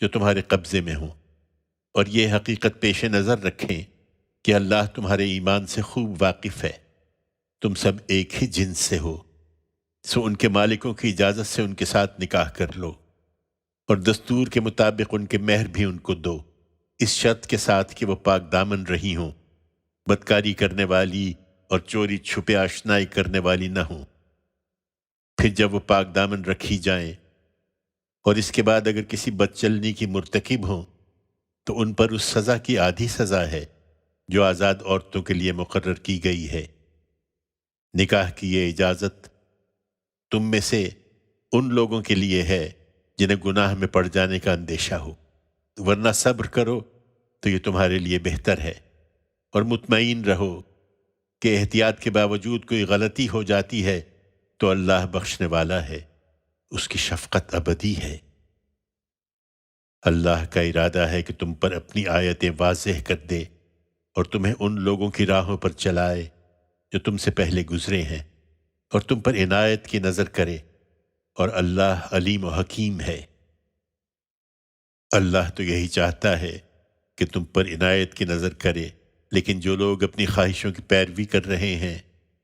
جو تمہارے قبضے میں ہوں، اور یہ حقیقت پیش نظر رکھیں کہ اللہ تمہارے ایمان سے خوب واقف ہے۔ تم سب ایک ہی جنس سے ہو، سو ان کے مالکوں کی اجازت سے ان کے ساتھ نکاح کر لو، اور دستور کے مطابق ان کے مہر بھی ان کو دو، اس شرط کے ساتھ کہ وہ پاک دامن رہی ہوں، بدکاری کرنے والی اور چوری چھپے آشنائی کرنے والی نہ ہوں۔ پھر جب وہ پاک دامن رکھی جائیں اور اس کے بعد اگر کسی بدچلنی کی مرتکب ہوں تو ان پر اس سزا کی آدھی سزا ہے جو آزاد عورتوں کے لیے مقرر کی گئی ہے۔ نکاح کی یہ اجازت تم میں سے ان لوگوں کے لیے ہے جنہیں گناہ میں پڑ جانے کا اندیشہ ہو، ورنہ صبر کرو تو یہ تمہارے لیے بہتر ہے۔ اور مطمئن رہو کہ احتیاط کے باوجود کوئی غلطی ہو جاتی ہے تو اللہ بخشنے والا ہے، اس کی شفقت ابدی ہے۔ اللہ کا ارادہ ہے کہ تم پر اپنی آیتیں واضح کر دے اور تمہیں ان لوگوں کی راہوں پر چلائے جو تم سے پہلے گزرے ہیں، اور تم پر عنایت کی نظر کرے، اور اللہ علیم و حکیم ہے۔ اللہ تو یہی چاہتا ہے کہ تم پر عنایت کی نظر کرے، لیکن جو لوگ اپنی خواہشوں کی پیروی کر رہے ہیں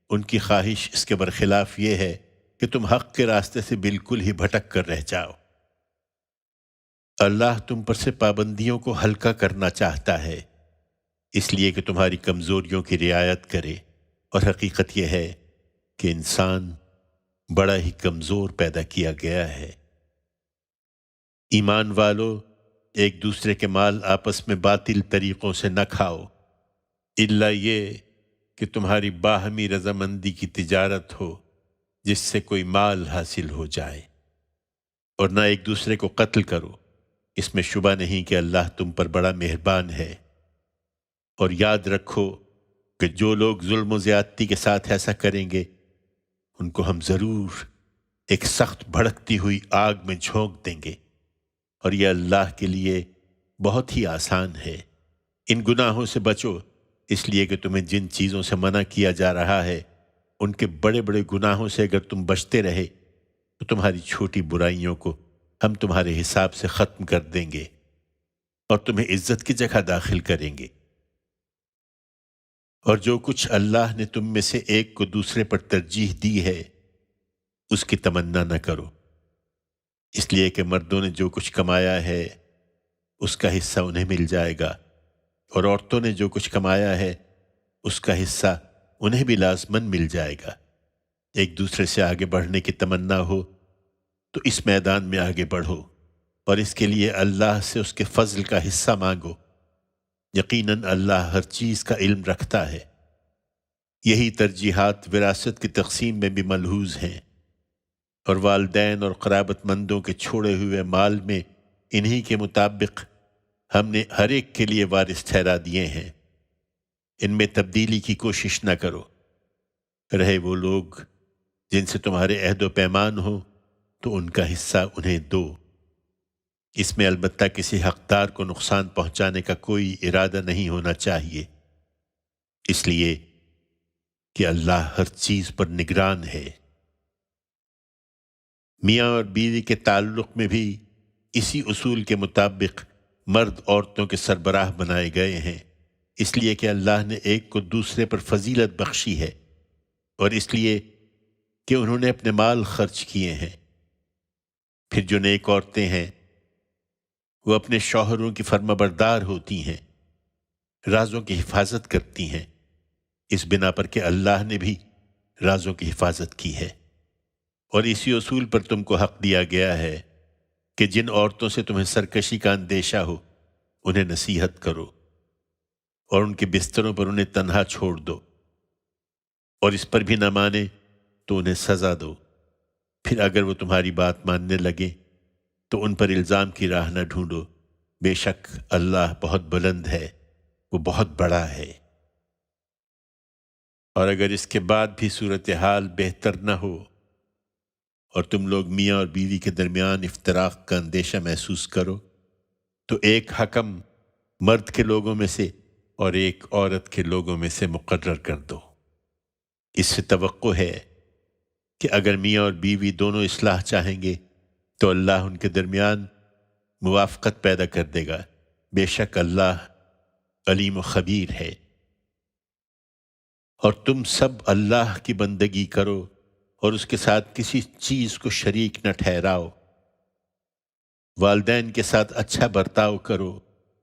ان کی خواہش اس کے برخلاف یہ ہے کہ تم حق کے راستے سے بالکل ہی بھٹک کر رہ جاؤ۔ اللہ تم پر سے پابندیوں کو ہلکا کرنا چاہتا ہے، اس لیے کہ تمہاری کمزوریوں کی رعایت کرے، اور حقیقت یہ ہے کہ انسان بڑا ہی کمزور پیدا کیا گیا ہے۔ ایمان والو، ایک دوسرے کے مال آپس میں باطل طریقوں سے نہ کھاؤ، الا یہ کہ تمہاری باہمی رضامندی کی تجارت ہو جس سے کوئی مال حاصل ہو جائے، اور نہ ایک دوسرے کو قتل کرو، اس میں شبہ نہیں کہ اللہ تم پر بڑا مہربان ہے۔ اور یاد رکھو کہ جو لوگ ظلم و زیادتی کے ساتھ ایسا کریں گے ان کو ہم ضرور ایک سخت بھڑکتی ہوئی آگ میں جھونک دیں گے، اور یہ اللہ کے لیے بہت ہی آسان ہے۔ ان گناہوں سے بچو، اس لیے کہ تمہیں جن چیزوں سے منع کیا جا رہا ہے ان کے بڑے بڑے گناہوں سے اگر تم بچتے رہے تو تمہاری چھوٹی برائیوں کو ہم تمہارے حساب سے ختم کر دیں گے اور تمہیں عزت کی جگہ داخل کریں گے۔ اور جو کچھ اللہ نے تم میں سے ایک کو دوسرے پر ترجیح دی ہے اس کی تمنا نہ کرو، اس لیے کہ مردوں نے جو کچھ کمایا ہے اس کا حصہ انہیں مل جائے گا، اور عورتوں نے جو کچھ کمایا ہے اس کا حصہ انہیں بھی لازماً مل جائے گا۔ ایک دوسرے سے آگے بڑھنے کی تمنا ہو تو اس میدان میں آگے بڑھو، اور اس کے لیے اللہ سے اس کے فضل کا حصہ مانگو، یقیناً اللہ ہر چیز کا علم رکھتا ہے۔ یہی ترجیحات وراثت کی تقسیم میں بھی ملحوظ ہیں، اور والدین اور قرابت مندوں کے چھوڑے ہوئے مال میں انہی کے مطابق ہم نے ہر ایک کے لیے وارث ٹھہرا دیے ہیں۔ ان میں تبدیلی کی کوشش نہ کرو، رہے وہ لوگ جن سے تمہارے عہد و پیمان ہو تو ان کا حصہ انہیں دو، اس میں البتہ کسی حقدار کو نقصان پہنچانے کا کوئی ارادہ نہیں ہونا چاہیے۔ اس لیے کہ اللہ ہر چیز پر نگران ہے۔ میاں اور بیوی کے تعلق میں بھی اسی اصول کے مطابق مرد عورتوں کے سربراہ بنائے گئے ہیں، اس لیے کہ اللہ نے ایک کو دوسرے پر فضیلت بخشی ہے، اور اس لیے کہ انہوں نے اپنے مال خرچ کیے ہیں۔ پھر جو نیک عورتیں ہیں وہ اپنے شوہروں کی فرما بردار ہوتی ہیں، رازوں کی حفاظت کرتی ہیں، اس بنا پر کہ اللہ نے بھی رازوں کی حفاظت کی ہے۔ اور اسی اصول پر تم کو حق دیا گیا ہے کہ جن عورتوں سے تمہیں سرکشی کا اندیشہ ہو انہیں نصیحت کرو، اور ان کے بستروں پر انہیں تنہا چھوڑ دو، اور اس پر بھی نہ مانے تو انہیں سزا دو۔ پھر اگر وہ تمہاری بات ماننے لگے تو ان پر الزام کی راہ نہ ڈھونڈو، بے شک اللہ بہت بلند ہے، وہ بہت بڑا ہے۔ اور اگر اس کے بعد بھی صورتحال بہتر نہ ہو اور تم لوگ میاں اور بیوی کے درمیان افتراق کا اندیشہ محسوس کرو تو ایک حکم مرد کے لوگوں میں سے اور ایک عورت کے لوگوں میں سے مقرر کر دو۔ اس سے توقع ہے کہ اگر میاں اور بیوی دونوں اصلاح چاہیں گے تو اللہ ان کے درمیان موافقت پیدا کر دے گا، بے شک اللہ علیم و خبیر ہے۔ اور تم سب اللہ کی بندگی کرو اور اس کے ساتھ کسی چیز کو شریک نہ ٹھہراؤ، والدین کے ساتھ اچھا برتاؤ کرو،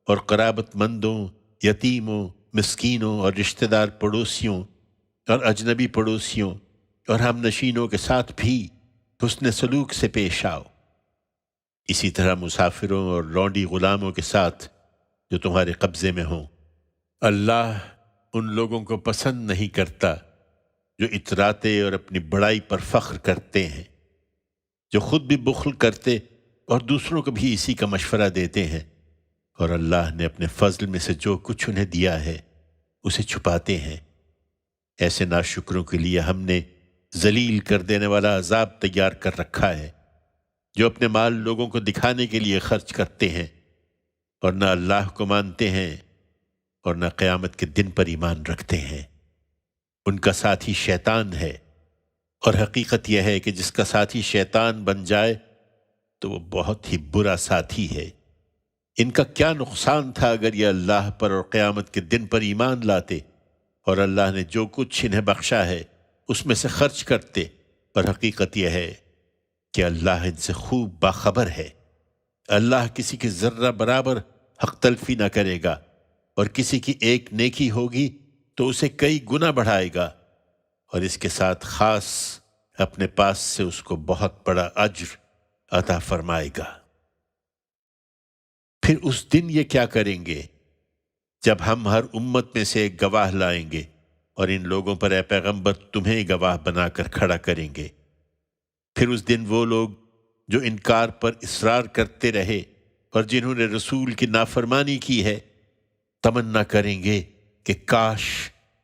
اور قرابت مندوں، یتیموں، مسکینوں اور رشتہ دار پڑوسیوں اور اجنبی پڑوسیوں اور ہم نشینوں کے ساتھ بھی حسن سلوک سے پیش آؤ، اسی طرح مسافروں اور لونڈی غلاموں کے ساتھ جو تمہارے قبضے میں ہوں۔ اللہ ان لوگوں کو پسند نہیں کرتا جو اتراتے اور اپنی بڑائی پر فخر کرتے ہیں، جو خود بھی بخل کرتے اور دوسروں کو بھی اسی کا مشورہ دیتے ہیں، اور اللہ نے اپنے فضل میں سے جو کچھ انہیں دیا ہے اسے چھپاتے ہیں۔ ایسے ناشکروں کے لیے ہم نے ذلیل کر دینے والا عذاب تیار کر رکھا ہے، جو اپنے مال لوگوں کو دکھانے کے لیے خرچ کرتے ہیں اور نہ اللہ کو مانتے ہیں اور نہ قیامت کے دن پر ایمان رکھتے ہیں۔ ان کا ساتھی شیطان ہے، اور حقیقت یہ ہے کہ جس کا ساتھی شیطان بن جائے تو وہ بہت ہی برا ساتھی ہے۔ ان کا کیا نقصان تھا اگر یہ اللہ پر اور قیامت کے دن پر ایمان لاتے اور اللہ نے جو کچھ انہیں بخشا ہے اس میں سے خرچ کرتے، پر حقیقت یہ ہے کہ اللہ ان سے خوب باخبر ہے۔ اللہ کسی کی ذرہ برابر حق تلفی نہ کرے گا، اور کسی کی ایک نیکی ہوگی تو اسے کئی گنا بڑھائے گا، اور اس کے ساتھ خاص اپنے پاس سے اس کو بہت بڑا اجر عطا فرمائے گا۔ پھر اس دن یہ کیا کریں گے جب ہم ہر امت میں سے ایک گواہ لائیں گے، اور ان لوگوں پر اے پیغمبر تمہیں گواہ بنا کر کھڑا کریں گے۔ پھر اس دن وہ لوگ جو انکار پر اصرار کرتے رہے اور جنہوں نے رسول کی نافرمانی کی ہے تمنا کریں گے کہ کاش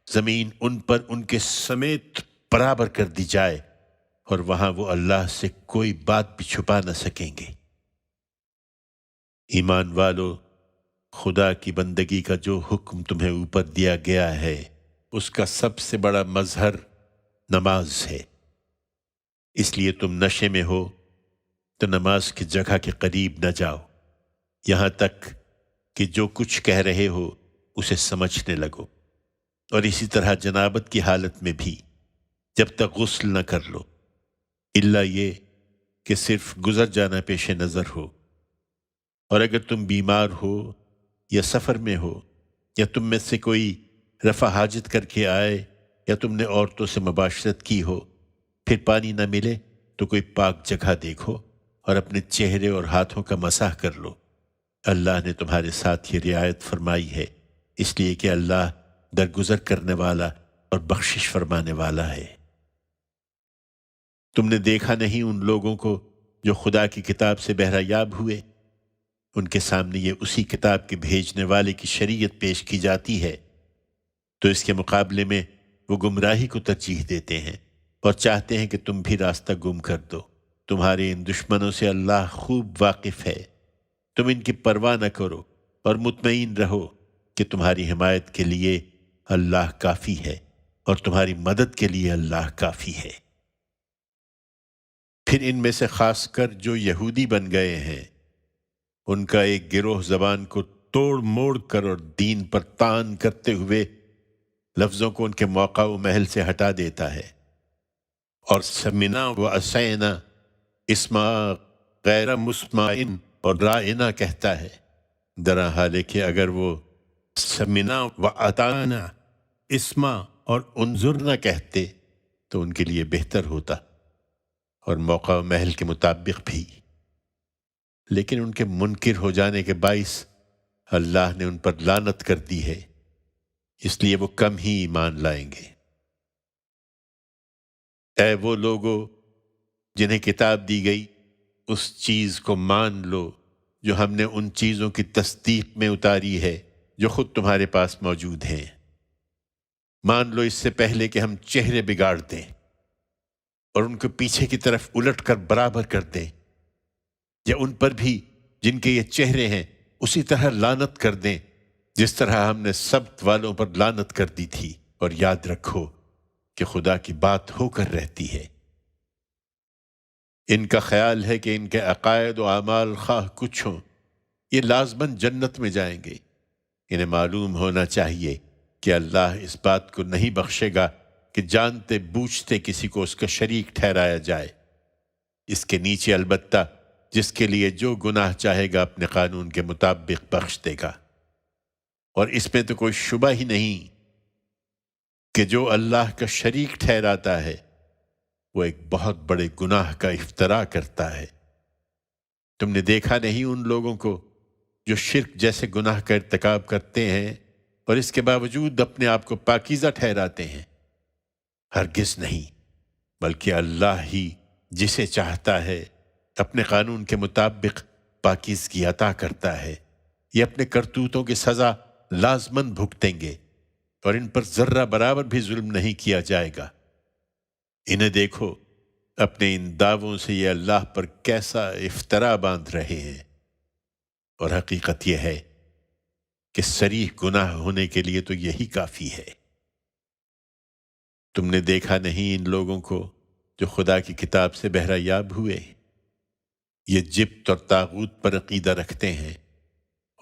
زمین ان پر ان کے سمیت برابر کر دی جائے، اور وہاں وہ اللہ سے کوئی بات بھی چھپا نہ سکیں گے۔ ایمان والو، خدا کی بندگی کا جو حکم تمہیں اوپر دیا گیا ہے اس کا سب سے بڑا مظہر نماز ہے، اس لیے تم نشے میں ہو تو نماز کی جگہ کے قریب نہ جاؤ، یہاں تک کہ جو کچھ کہہ رہے ہو اسے سمجھنے لگو، اور اسی طرح جنابت کی حالت میں بھی جب تک غسل نہ کر لو، الا یہ کہ صرف گزر جانا پیش نظر ہو۔ اور اگر تم بیمار ہو یا سفر میں ہو، یا تم میں سے کوئی رفع حاجت کر کے آئے، یا تم نے عورتوں سے مباشرت کی ہو، پھر پانی نہ ملے تو کوئی پاک جگہ دیکھو اور اپنے چہرے اور ہاتھوں کا مسح کر لو، اللہ نے تمہارے ساتھ یہ رعایت فرمائی ہے، اس لیے کہ اللہ درگزر کرنے والا اور بخشش فرمانے والا ہے۔ تم نے دیکھا نہیں ان لوگوں کو جو خدا کی کتاب سے بہرہ یاب ہوئے؟ ان کے سامنے یہ اسی کتاب کے بھیجنے والے کی شریعت پیش کی جاتی ہے، تو اس کے مقابلے میں وہ گمراہی کو ترجیح دیتے ہیں اور چاہتے ہیں کہ تم بھی راستہ گم کر دو۔ تمہارے ان دشمنوں سے اللہ خوب واقف ہے، تم ان کی پرواہ نہ کرو اور مطمئن رہو کہ تمہاری حمایت کے لیے اللہ کافی ہے، اور تمہاری مدد کے لیے اللہ کافی ہے۔ پھر ان میں سے خاص کر جو یہودی بن گئے ہیں، ان کا ایک گروہ زبان کو توڑ موڑ کر اور دین پر طعن کرتے ہوئے لفظوں کو ان کے موقع و محل سے ہٹا دیتا ہے، اور سمعنا و عصینا اسما غیر مسمعن اور رائنا کہتا ہے، درا حال ہے کہ اگر وہ سمعنا و اطعنا اسما اور انظرنا کہتے تو ان کے لیے بہتر ہوتا، اور موقع و محل کے مطابق بھی، لیکن ان کے منکر ہو جانے کے باعث اللہ نے ان پر لعنت کر دی ہے، اس لیے وہ کم ہی ایمان لائیں گے۔ اے وہ لوگو جنہیں کتاب دی گئی، اس چیز کو مان لو جو ہم نے ان چیزوں کی تصدیق میں اتاری ہے جو خود تمہارے پاس موجود ہیں۔ مان لو اس سے پہلے کہ ہم چہرے بگاڑ دیں اور ان کو پیچھے کی طرف الٹ کر برابر کر دیں، یا ان پر بھی جن کے یہ چہرے ہیں اسی طرح لعنت کر دیں جس طرح ہم نے سبت والوں پر لعنت کر دی تھی، اور یاد رکھو کہ خدا کی بات ہو کر رہتی ہے۔ ان کا خیال ہے کہ ان کے عقائد و اعمال خواہ کچھ ہوں، یہ لازماً جنت میں جائیں گے۔ انہیں معلوم ہونا چاہیے کہ اللہ اس بات کو نہیں بخشے گا کہ جانتے بوجھتے کسی کو اس کا شریک ٹھہرایا جائے۔ اس کے نیچے البتہ جس کے لیے جو گناہ چاہے گا اپنے قانون کے مطابق بخش دے گا، اور اس میں تو کوئی شبہ ہی نہیں کہ جو اللہ کا شریک ٹھہراتا ہے وہ ایک بہت بڑے گناہ کا افتراء کرتا ہے۔ تم نے دیکھا نہیں ان لوگوں کو جو شرک جیسے گناہ کا ارتکاب کرتے ہیں اور اس کے باوجود اپنے آپ کو پاکیزہ ٹھہراتے ہیں؟ ہرگز نہیں، بلکہ اللہ ہی جسے چاہتا ہے اپنے قانون کے مطابق پاکیزگی عطا کرتا ہے۔ یہ اپنے کرتوتوں کی سزا لازماً بھگتیں گے، اور ان پر ذرہ برابر بھی ظلم نہیں کیا جائے گا۔ انہیں دیکھو اپنے ان دعووں سے یہ اللہ پر کیسا افتراء باندھ رہے ہیں، اور حقیقت یہ ہے کہ صریح گناہ ہونے کے لیے تو یہی کافی ہے۔ تم نے دیکھا نہیں ان لوگوں کو جو خدا کی کتاب سے بہرہ یاب ہوئے؟ یہ جبت اور طاغوت پر عقیدہ رکھتے ہیں،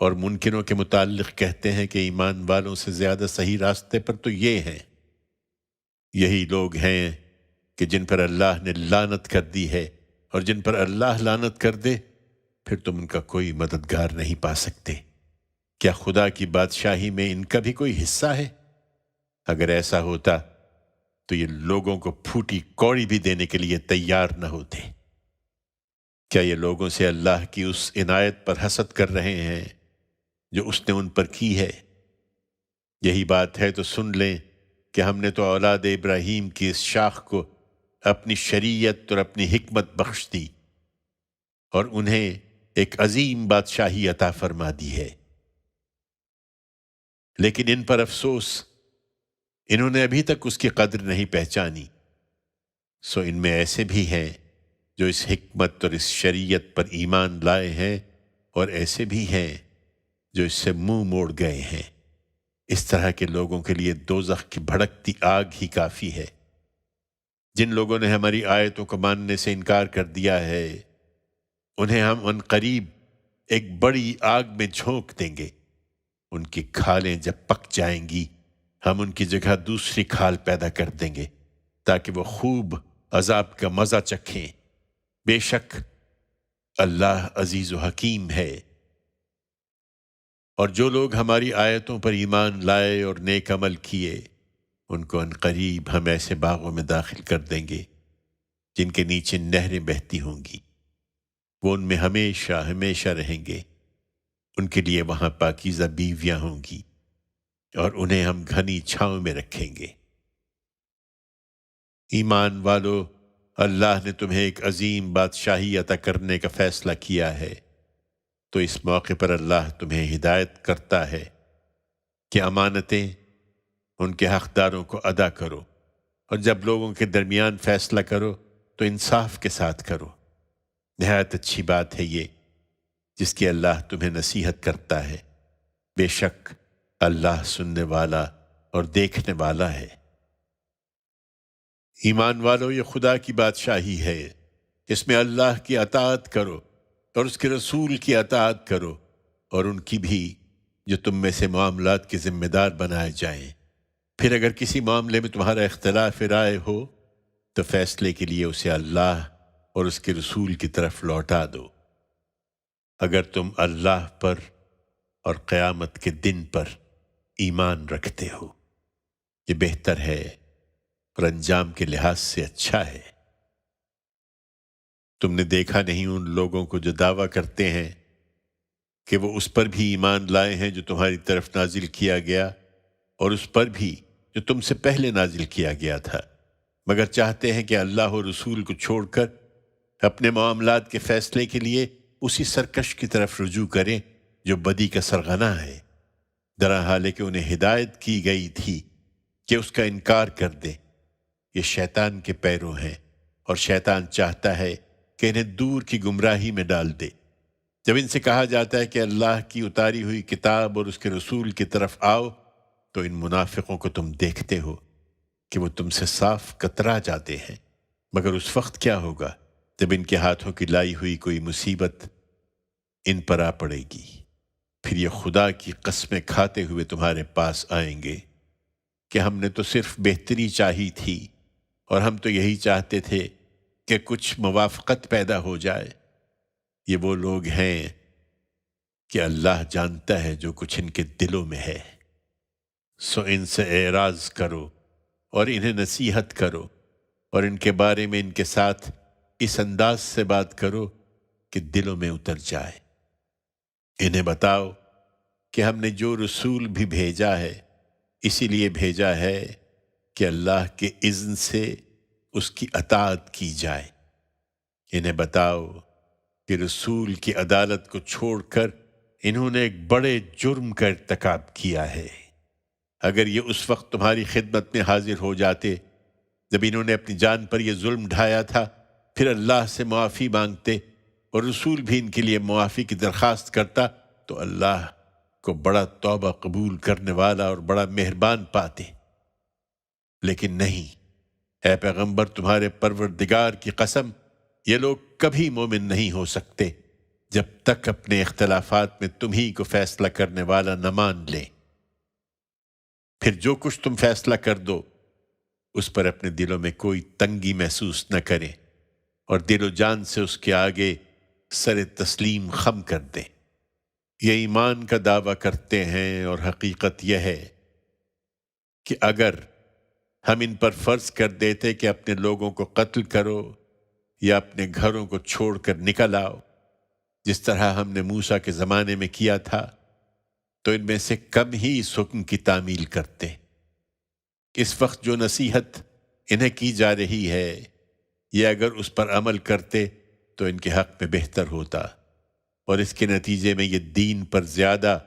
اور منکروں کے متعلق کہتے ہیں کہ ایمان والوں سے زیادہ صحیح راستے پر تو یہ ہیں۔ یہی لوگ ہیں کہ جن پر اللہ نے لعنت کر دی ہے، اور جن پر اللہ لعنت کر دے پھر تم ان کا کوئی مددگار نہیں پا سکتے۔ کیا خدا کی بادشاہی میں ان کا بھی کوئی حصہ ہے؟ اگر ایسا ہوتا تو یہ لوگوں کو پھوٹی کوڑی بھی دینے کے لیے تیار نہ ہوتے۔ کیا یہ لوگوں سے اللہ کی اس عنایت پر حسد کر رہے ہیں جو اس نے ان پر کی ہے؟ یہی بات ہے تو سن لیں کہ ہم نے تو اولاد ابراہیم کی اس شاخ کو اپنی شریعت اور اپنی حکمت بخش دی، اور انہیں ایک عظیم بادشاہی عطا فرما دی ہے۔ لیکن ان پر افسوس، انہوں نے ابھی تک اس کی قدر نہیں پہچانی۔ سو ان میں ایسے بھی ہیں جو اس حکمت اور اس شریعت پر ایمان لائے ہیں، اور ایسے بھی ہیں جو اس سے منہ موڑ گئے ہیں۔ اس طرح کے لوگوں کے لیے دوزخ کی بھڑکتی آگ ہی کافی ہے۔ جن لوگوں نے ہماری آیتوں کو ماننے سے انکار کر دیا ہے، انہیں ہم ان قریب ایک بڑی آگ میں جھونک دیں گے۔ ان کی کھالیں جب پک جائیں گی، ہم ان کی جگہ دوسری کھال پیدا کر دیں گے تاکہ وہ خوب عذاب کا مزہ چکھیں۔ بے شک اللہ عزیز و حکیم ہے۔ اور جو لوگ ہماری آیتوں پر ایمان لائے اور نیک عمل کیے، ان کو ان قریب ہم ایسے باغوں میں داخل کر دیں گے جن کے نیچے نہریں بہتی ہوں گی، وہ ان میں ہمیشہ ہمیشہ رہیں گے۔ ان کے لیے وہاں پاکیزہ بیویاں ہوں گی، اور انہیں ہم گھنی چھاؤں میں رکھیں گے۔ ایمان والو، اللہ نے تمہیں ایک عظیم بادشاہی عطا کرنے کا فیصلہ کیا ہے، تو اس موقع پر اللہ تمہیں ہدایت کرتا ہے کہ امانتیں ان کے حقداروں کو ادا کرو، اور جب لوگوں کے درمیان فیصلہ کرو تو انصاف کے ساتھ کرو۔ نہایت اچھی بات ہے یہ جس کی اللہ تمہیں نصیحت کرتا ہے۔ بے شک اللہ سننے والا اور دیکھنے والا ہے۔ ایمان والو، یہ خدا کی بادشاہی ہے، اس میں اللہ کی اطاعت کرو اور اس کے رسول کی اطاعت کرو، اور ان کی بھی جو تم میں سے معاملات کے ذمہ دار بنائے جائیں۔ پھر اگر کسی معاملے میں تمہارا اختلاف رائے ہو تو فیصلے کے لیے اسے اللہ اور اس کے رسول کی طرف لوٹا دو۔ اگر تم اللہ پر اور قیامت کے دن پر ایمان رکھتے ہو، یہ بہتر ہے اور انجام کے لحاظ سے اچھا ہے۔ تم نے دیکھا نہیں ان لوگوں کو جو دعویٰ کرتے ہیں کہ وہ اس پر بھی ایمان لائے ہیں جو تمہاری طرف نازل کیا گیا، اور اس پر بھی جو تم سے پہلے نازل کیا گیا تھا، مگر چاہتے ہیں کہ اللہ اور رسول کو چھوڑ کر اپنے معاملات کے فیصلے کے لیے اسی سرکش کی طرف رجوع کریں جو بدی کا سرغنہ ہے، درا حال ہے کہ انہیں ہدایت کی گئی تھی کہ اس کا انکار کر دیں۔ یہ شیطان کے پیرو ہیں، اور شیطان چاہتا ہے کہ انہیں دور کی گمراہی میں ڈال دے۔ جب ان سے کہا جاتا ہے کہ اللہ کی اتاری ہوئی کتاب اور اس کے رسول کی طرف آؤ، تو ان منافقوں کو تم دیکھتے ہو کہ وہ تم سے صاف کترا جاتے ہیں، مگر اس وقت کیا ہوگا جب ان کے ہاتھوں کی لائی ہوئی کوئی مصیبت ان پر آ پڑے گی، پھر یہ خدا کی قسمیں کھاتے ہوئے تمہارے پاس آئیں گے کہ ہم نے تو صرف بہتری چاہی تھی، اور ہم تو یہی چاہتے تھے کہ کچھ موافقت پیدا ہو جائے۔ یہ وہ لوگ ہیں کہ اللہ جانتا ہے جو کچھ ان کے دلوں میں ہے، سو ان سے اعراض کرو اور انہیں نصیحت کرو، اور ان کے بارے میں ان کے ساتھ اس انداز سے بات کرو کہ دلوں میں اتر جائے۔ انہیں بتاؤ کہ ہم نے جو رسول بھی بھیجا ہے اسی لیے بھیجا ہے کہ اللہ کے اذن سے اس کی اطاعت کی جائے۔ انہیں بتاؤ کہ رسول کی عدالت کو چھوڑ کر انہوں نے ایک بڑے جرم کا ارتکاب کیا ہے۔ اگر یہ اس وقت تمہاری خدمت میں حاضر ہو جاتے جب انہوں نے اپنی جان پر یہ ظلم ڈھایا تھا، پھر اللہ سے معافی مانگتے اور رسول بھی ان کے لیے معافی کی درخواست کرتا، تو اللہ کو بڑا توبہ قبول کرنے والا اور بڑا مہربان پاتے۔ لیکن نہیں، اے پیغمبر، تمہارے پروردگار کی قسم، یہ لوگ کبھی مومن نہیں ہو سکتے جب تک اپنے اختلافات میں تمہیں کو فیصلہ کرنے والا نہ مان لیں۔ پھر جو کچھ تم فیصلہ کر دو اس پر اپنے دلوں میں کوئی تنگی محسوس نہ کریں، اور دل و جان سے اس کے آگے سر تسلیم خم کر دیں۔ یہ ایمان کا دعویٰ کرتے ہیں، اور حقیقت یہ ہے کہ اگر ہم ان پر فرض کر دیتے کہ اپنے لوگوں کو قتل کرو یا اپنے گھروں کو چھوڑ کر نکل آؤ، جس طرح ہم نے موسیٰ کے زمانے میں کیا تھا، تو ان میں سے کم ہی اس حکم کی تعمیل کرتے۔ اس وقت جو نصیحت انہیں کی جا رہی ہے، یہ اگر اس پر عمل کرتے تو ان کے حق میں بہتر ہوتا، اور اس کے نتیجے میں یہ دین پر زیادہ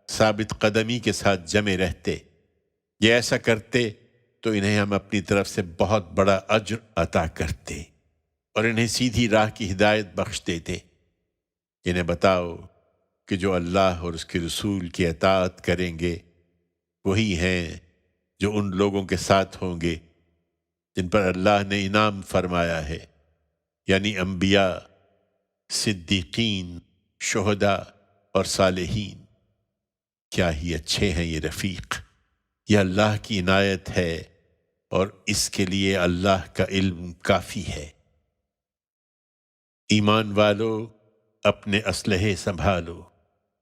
ثابت قدمی کے ساتھ جمے رہتے۔ یہ ایسا کرتے تو انہیں ہم اپنی طرف سے بہت بڑا اجر عطا کرتے، اور انہیں سیدھی راہ کی ہدایت بخش دیتے۔ انہیں بتاؤ کہ جو اللہ اور اس کے رسول کی اطاعت کریں گے وہی ہیں جو ان لوگوں کے ساتھ ہوں گے جن پر اللہ نے انعام فرمایا ہے، یعنی انبیاء، صدیقین، شہداء اور صالحین۔ کیا ہی اچھے ہیں یہ رفیق۔ یہ اللہ کی عنایت ہے، اور اس کے لیے اللہ کا علم کافی ہے۔ ایمان والو، اپنے اسلحے سنبھالو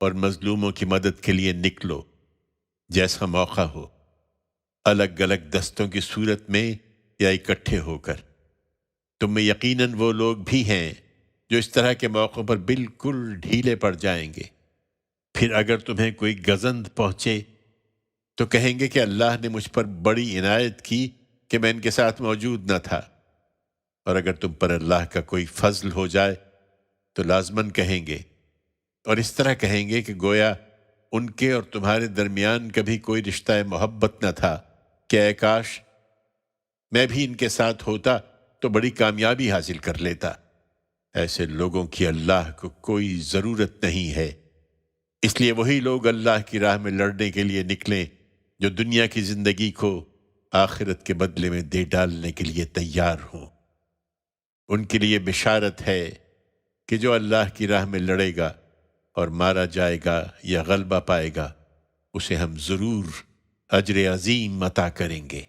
اور مظلوموں کی مدد کے لیے نکلو جیسا موقع ہو، الگ الگ دستوں کی صورت میں یا اکٹھے ہو کر۔ تم میں یقیناً وہ لوگ بھی ہیں جو اس طرح کے موقعوں پر بالکل ڈھیلے پڑ جائیں گے۔ پھر اگر تمہیں کوئی گزند پہنچے تو کہیں گے کہ اللہ نے مجھ پر بڑی عنایت کی کہ میں ان کے ساتھ موجود نہ تھا، اور اگر تم پر اللہ کا کوئی فضل ہو جائے تو لازماً کہیں گے، اور اس طرح کہیں گے کہ گویا ان کے اور تمہارے درمیان کبھی کوئی رشتہ محبت نہ تھا، کہ اے کاش میں بھی ان کے ساتھ ہوتا تو بڑی کامیابی حاصل کر لیتا۔ ایسے لوگوں کی اللہ کو کوئی ضرورت نہیں ہے، اس لیے وہی لوگ اللہ کی راہ میں لڑنے کے لیے نکلیں جو دنیا کی زندگی کو آخرت کے بدلے میں دے ڈالنے کے لیے تیار ہوں۔ ان کے لیے بشارت ہے کہ جو اللہ کی راہ میں لڑے گا اور مارا جائے گا یا غلبہ پائے گا، اسے ہم ضرور اجر عظیم عطا کریں گے۔